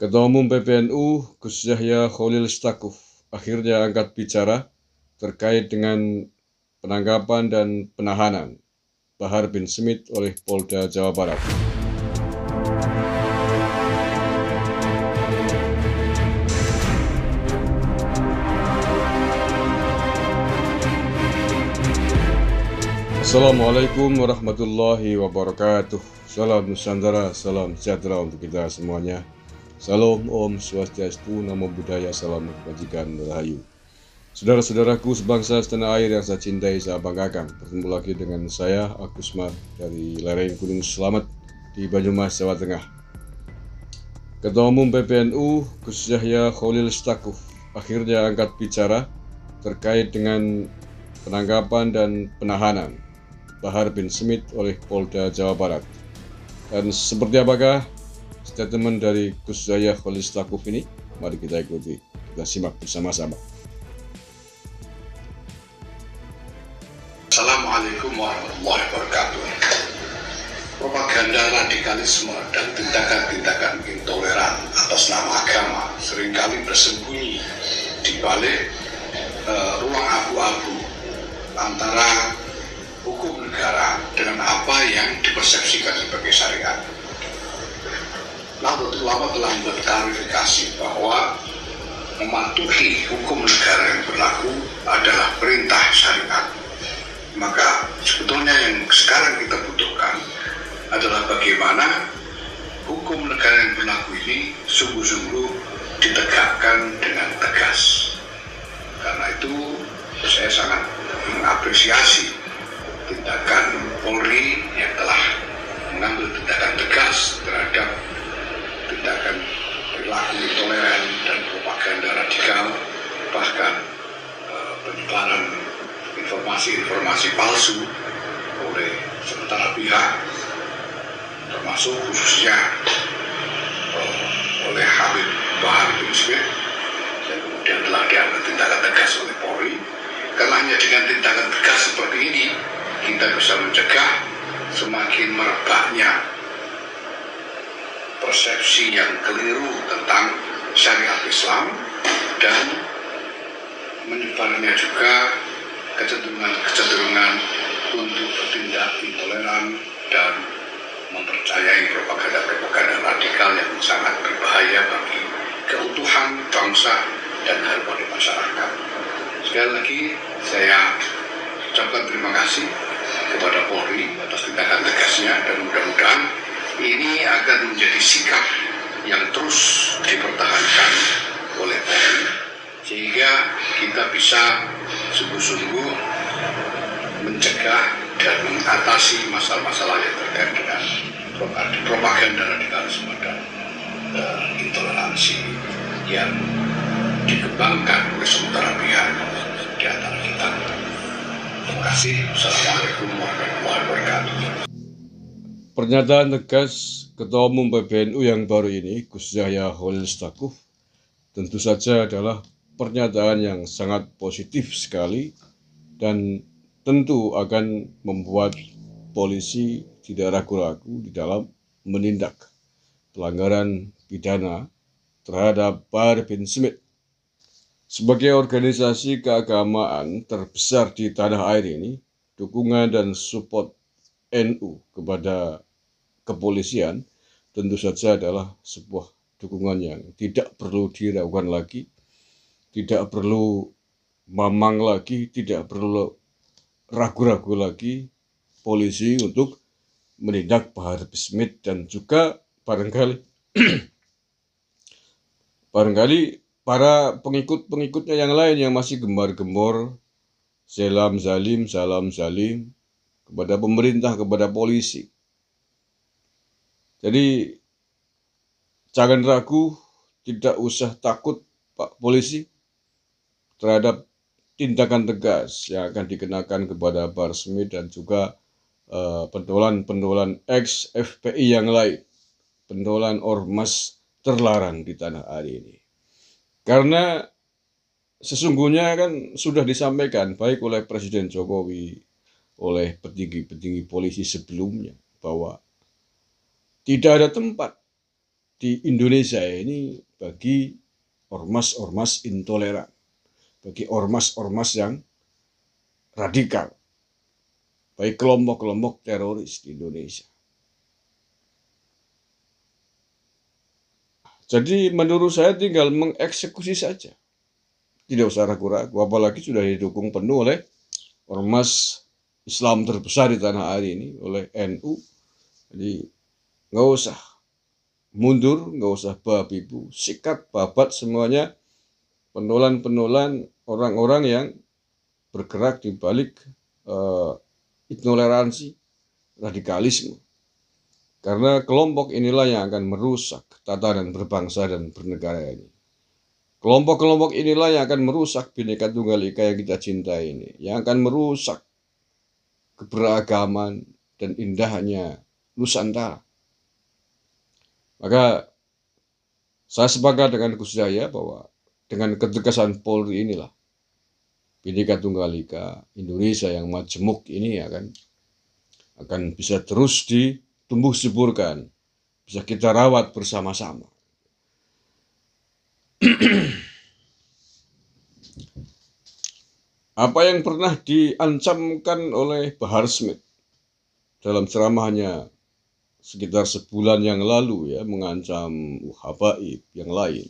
Ketua Umum PBNU, Gus Yahya Khalil Stakuf, akhirnya angkat bicara terkait dengan penangkapan dan penahanan Bahar bin Smith oleh Polda Jawa Barat. Assalamualaikum warahmatullahi wabarakatuh. Salam Nusantara, salam sejahtera untuk kita semuanya. Salam Om Swastiastu, Namo Buddhaya, salam kebajikan, rahayu. Saudara-saudaraku sebangsa setanah air yang saya cintai, saya banggakan. Bertemu lagi dengan saya, Agus Mar, dari lereng Gunung Selamet di Banyumas, Jawa Tengah. Ketua Umum PBNU, Gus Yahya Khalil Stakuf, akhirnya angkat bicara terkait dengan penangkapan dan penahanan Bahar bin Smith oleh Polda Jawa Barat. Dan seperti apakah statement dari Gus Yahya Khalil Stakuf ini? Mari kita ikuti, kita simak bersama-sama. Assalamualaikum warahmatullahi wabarakatuh. Propaganda radikalisme dan tindakan-tindakan intoleran atas nama agama seringkali bersembunyi di balik ruang abu-abu antara hukum negara dengan apa yang dipersepsikan sebagai syariat. Nahdlatul Ulama telah berklarifikasi bahwa mematuhi hukum negara yang berlaku adalah perintah syariat. Maka sebetulnya yang sekarang kita butuhkan adalah bagaimana hukum negara yang berlaku ini sungguh-sungguh ditegakkan dengan tegas. Karena itu saya sangat mengapresiasi tindakan Polri yang telah mengambil tindakan tegas terhadap tindakan perilaku intoleran dan propaganda radikal, bahkan penyebaran informasi-informasi palsu oleh sementara pihak, termasuk khususnya oleh Habib Bahar bin Smith, dan kemudian telah diambil tindakan tegas oleh Polri. Karena hanya dengan tindakan tegas seperti ini kita bisa mencegah semakin merebaknya persepsi yang keliru tentang syariat Islam dan menyebarnya juga kecenderungan untuk bertindak intoleran dan mempercayai propaganda radikal yang sangat berbahaya bagi keutuhan bangsa dan harmoni masyarakat. Sekali lagi saya ucapkan terima kasih kepada Polri atas tindakan tegasnya, dan mudah-mudahan ini akan menjadi sikap yang terus dipertahankan oleh Polri sehingga kita bisa sungguh-sungguh mencegah dan mengatasi masalah-masalah yang terkait dengan propaganda radikalisme dan intoleransi yang dikembangkan oleh sementara pihak di antara kita. Terima kasih. Assalamualaikum warahmatullahi wabarakatuh. Pernyataan tegas Ketua Umum PBNU yang baru ini, Gus Yahya Khalil Stakuf, tentu saja adalah pernyataan yang sangat positif sekali dan tentu akan membuat polisi tidak ragu-ragu di dalam menindak pelanggaran pidana terhadap Bahar bin Smith. Sebagai organisasi keagamaan terbesar di tanah air ini, dukungan dan support NU kepada kepolisian tentu saja adalah sebuah dukungan yang tidak perlu diragukan lagi, tidak perlu mamang lagi, tidak perlu ragu-ragu lagi polisi untuk menindak Bahar bin Smith, dan juga barangkali para pengikut-pengikutnya yang lain yang masih gembar-gembor salam zalim kepada pemerintah, kepada polisi. Jadi jangan ragu, tidak usah takut Pak Polisi terhadap tindakan tegas yang akan dikenakan kepada Bahar Smith dan juga pentolan ex FPI yang lain, pentolan ormas terlarang di tanah air ini. Karena sesungguhnya kan sudah disampaikan baik oleh Presiden Jokowi, oleh petinggi-petinggi polisi sebelumnya, bahwa tidak ada tempat di Indonesia ini bagi ormas-ormas intoleran, bagi ormas-ormas yang radikal, bagi kelompok-kelompok teroris di Indonesia. Jadi menurut saya tinggal mengeksekusi saja. Tidak usah ragu-ragu, apalagi sudah didukung penuh oleh ormas Islam terbesar di tanah air ini, oleh NU. Jadi nggak usah mundur, nggak usah babi bu, sikat, babat semuanya penolan-penolan orang-orang yang bergerak di balik intoleransi, radikalisme. Karena kelompok inilah yang akan merusak tatanan berbangsa dan bernegara ini. Kelompok-kelompok inilah yang akan merusak Bhinneka Tunggal Ika yang kita cintai ini, yang akan merusak keberagaman dan indahnya Nusantara. Maka saya sepakat dengan Gus Yahya bahwa dengan ketegasan Polri inilah Bhinneka Tunggal Ika Indonesia yang majemuk ini akan bisa terus ditumbuh suburkan, bisa kita rawat bersama-sama. Apa yang pernah diancamkan oleh Bahar Smith dalam ceramahnya sekitar sebulan yang lalu ya, mengancam habaib yang lain,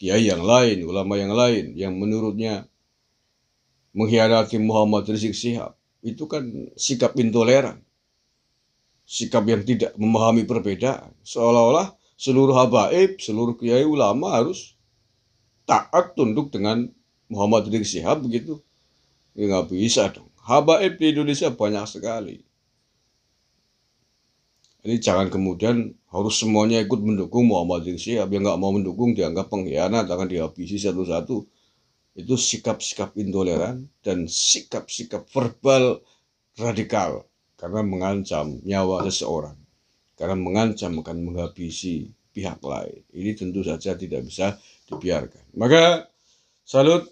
kiai yang lain, ulama yang lain yang menurutnya mengkhianati Muhammad Rizik Syihab, itu kan sikap intoleran, sikap yang tidak memahami perbedaan, seolah-olah seluruh habaib, seluruh kiai ulama harus taat tunduk dengan Muhammad Rizik Syihab begitu. Ya, nggak bisa dong. Habaib di Indonesia banyak sekali. Ini jangan kemudian harus semuanya ikut mendukung Muhammad Rizik Syihab. Yang nggak mau mendukung dianggap pengkhianat, akan dihabisi satu-satu. Itu sikap-sikap intoleran dan sikap-sikap verbal radikal karena mengancam nyawa seseorang, karena mengancam akan menghabisi pihak lain. Ini tentu saja tidak bisa dibiarkan. Maka salut,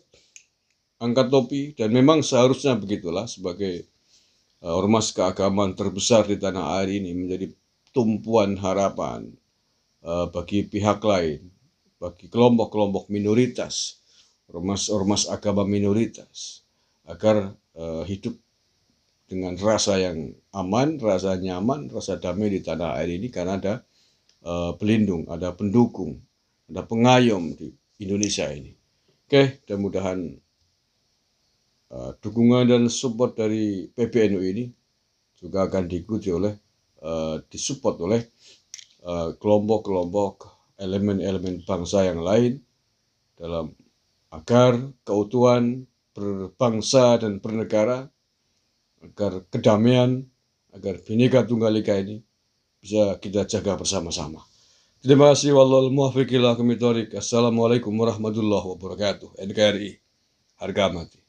angkat topi, dan memang seharusnya begitulah sebagai ormas keagamaan terbesar di tanah air ini menjadi tumpuan harapan bagi pihak lain, bagi kelompok-kelompok minoritas, ormas-ormas agama minoritas, agar hidup dengan rasa yang aman, rasa nyaman, rasa damai di tanah air ini, karena ada pelindung, ada pendukung, ada pengayom di Indonesia ini. Oke, mudah-mudahan dukungan dan support dari PBNU ini juga akan diikuti oleh, disupport oleh kelompok-kelompok elemen-elemen bangsa yang lain dalam agar keutuhan berbangsa dan bernegara, agar kedamaian, agar Bhinneka Tunggal Ika ini bisa kita jaga bersama-sama. Terima kasih. Wallahul muwaffiq ila aqwamit thoriq. Assalamualaikum warahmatullahi wabarakatuh. NKRI harga mati.